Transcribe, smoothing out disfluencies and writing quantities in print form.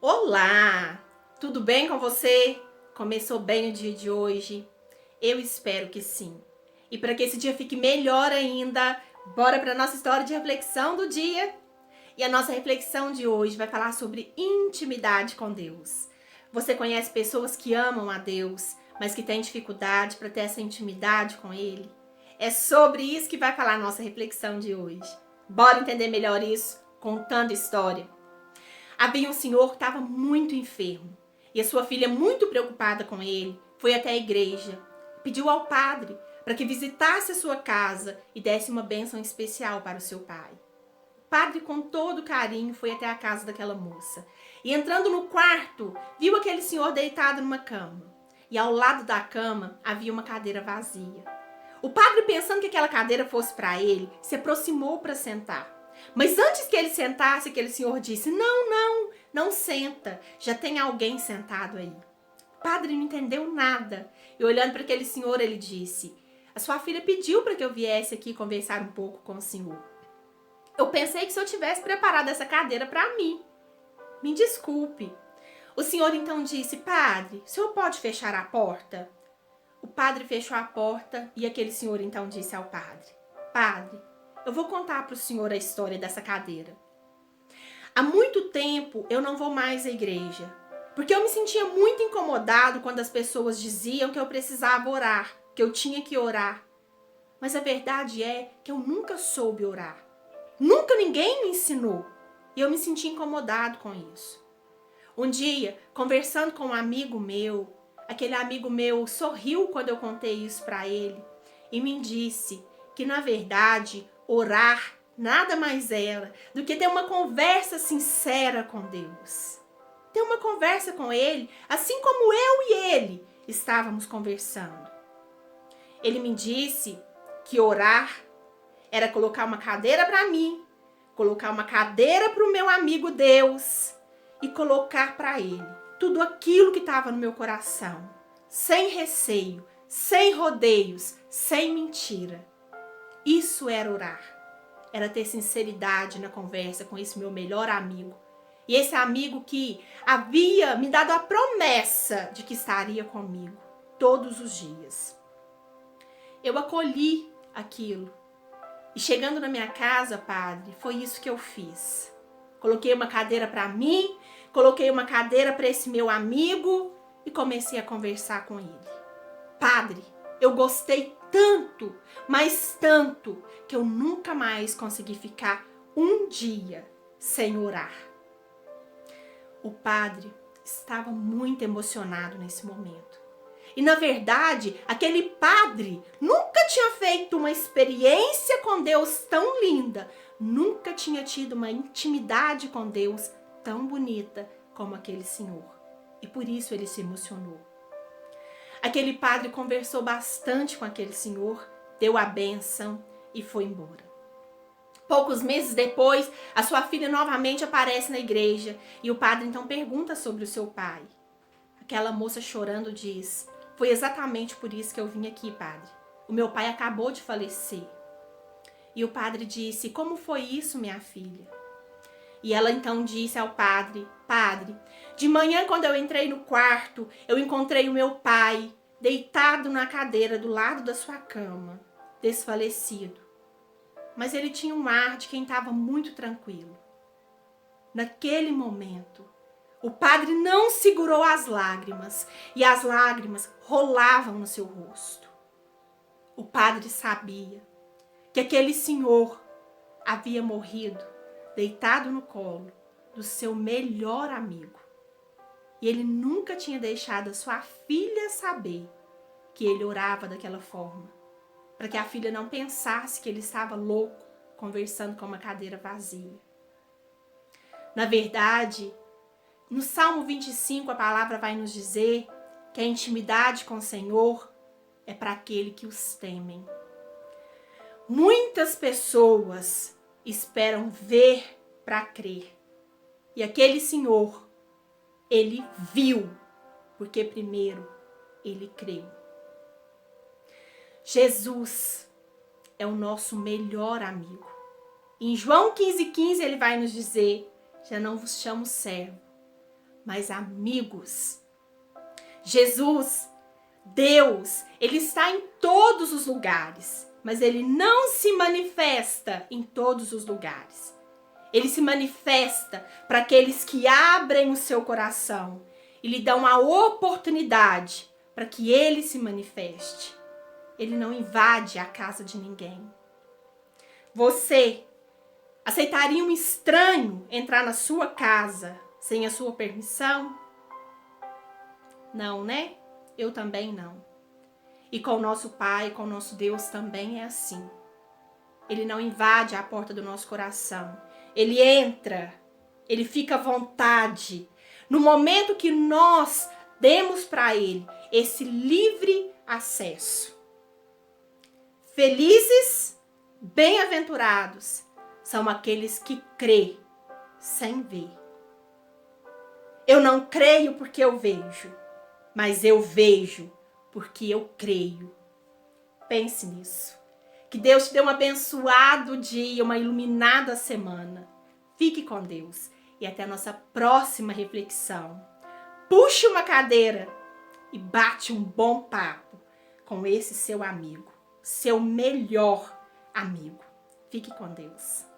Olá! Tudo bem com você? Começou bem o dia de hoje? Eu espero que sim. E para que esse dia fique melhor ainda, bora para nossa história de reflexão do dia. E a nossa reflexão de hoje vai falar sobre intimidade com Deus. Você conhece pessoas que amam a Deus, mas que têm dificuldade para ter essa intimidade com Ele? É sobre isso que vai falar a nossa reflexão de hoje. Bora entender melhor isso contando história. Havia um senhor que estava muito enfermo e a sua filha, muito preocupada com ele, foi até a igreja, pediu ao padre para que visitasse a sua casa e desse uma bênção especial para o seu pai. O padre, com todo carinho, foi até a casa daquela moça e, entrando no quarto, viu aquele senhor deitado numa cama e ao lado da cama havia uma cadeira vazia. O padre, pensando que aquela cadeira fosse para ele, se aproximou para sentar. Mas antes que ele sentasse, aquele senhor disse: não senta, já tem alguém sentado aí. O padre não entendeu nada e, olhando para aquele senhor, ele disse: a sua filha pediu para que eu viesse aqui conversar um pouco com o senhor. Eu pensei que se eu tivesse preparado essa cadeira para mim. Me desculpe. O senhor então disse: padre, o senhor pode fechar a porta? O padre fechou a porta e aquele senhor então disse ao padre: padre, eu vou contar para o senhor a história dessa cadeira. Há muito tempo eu não vou mais à igreja, porque eu me sentia muito incomodado quando as pessoas diziam que eu precisava orar, que eu tinha que orar. Mas a verdade é que eu nunca soube orar. Nunca ninguém me ensinou. E eu me senti incomodado com isso. Um dia, conversando com um amigo meu, aquele amigo meu sorriu quando eu contei isso para ele e me disse que, na verdade, orar nada mais era do que ter uma conversa sincera com Deus. Ter uma conversa com Ele, assim como eu e ele estávamos conversando. Ele me disse que orar era colocar uma cadeira para mim, colocar uma cadeira para o meu amigo Deus e colocar para Ele tudo aquilo que estava no meu coração, sem receio, sem rodeios, sem mentira. Isso era orar. Era ter sinceridade na conversa com esse meu melhor amigo. E esse amigo que havia me dado a promessa de que estaria comigo todos os dias. Eu acolhi aquilo. E chegando na minha casa, padre, foi isso que eu fiz. Coloquei uma cadeira para mim, coloquei uma cadeira para esse meu amigo e comecei a conversar com ele. Padre, eu gostei tanto, mas tanto, que eu nunca mais consegui ficar um dia sem orar. O padre estava muito emocionado nesse momento. E, na verdade, aquele padre nunca tinha feito uma experiência com Deus tão linda, nunca tinha tido uma intimidade com Deus tão bonita como aquele senhor. E por isso ele se emocionou. Aquele padre conversou bastante com aquele senhor, deu a bênção e foi embora. Poucos meses depois, a sua filha novamente aparece na igreja e o padre então pergunta sobre o seu pai. Aquela moça chorando diz: foi exatamente por isso que eu vim aqui, padre. O meu pai acabou de falecer. E o padre disse: como foi isso, minha filha? E ela então disse ao padre: padre, de manhã quando eu entrei no quarto, eu encontrei o meu pai deitado na cadeira do lado da sua cama, desfalecido. Mas ele tinha um ar de quem estava muito tranquilo. Naquele momento, o padre não segurou as lágrimas e as lágrimas rolavam no seu rosto. O padre sabia que aquele senhor havia morrido deitado no colo do seu melhor amigo. E ele nunca tinha deixado a sua filha saber que ele orava daquela forma, para que a filha não pensasse que ele estava louco conversando com uma cadeira vazia. Na verdade, no Salmo 25, a palavra vai nos dizer que a intimidade com o Senhor é para aquele que os temem. Muitas pessoas esperam ver para crer. E aquele Senhor, ele viu, porque primeiro ele creu. Jesus é o nosso melhor amigo. Em João 15,15 ele vai nos dizer: já não vos chamo servo, mas amigos. Jesus, Deus, Ele está em todos os lugares, mas Ele não se manifesta em todos os lugares. Ele se manifesta para aqueles que abrem o seu coração e lhe dão a oportunidade para que Ele se manifeste. Ele não invade a casa de ninguém. Você aceitaria um estranho entrar na sua casa sem a sua permissão? Não, né? Eu também não. E com o nosso Pai, com o nosso Deus também é assim. Ele não invade a porta do nosso coração. Ele entra, ele fica à vontade. No momento que nós demos para ele esse livre acesso. Felizes, bem-aventurados são aqueles que crê sem ver. Eu não creio porque eu vejo, mas eu vejo porque eu creio. Pense nisso. Que Deus te dê um abençoado dia, uma iluminada semana. Fique com Deus e até a nossa próxima reflexão. Puxe uma cadeira e bate um bom papo com esse seu amigo, seu melhor amigo. Fique com Deus.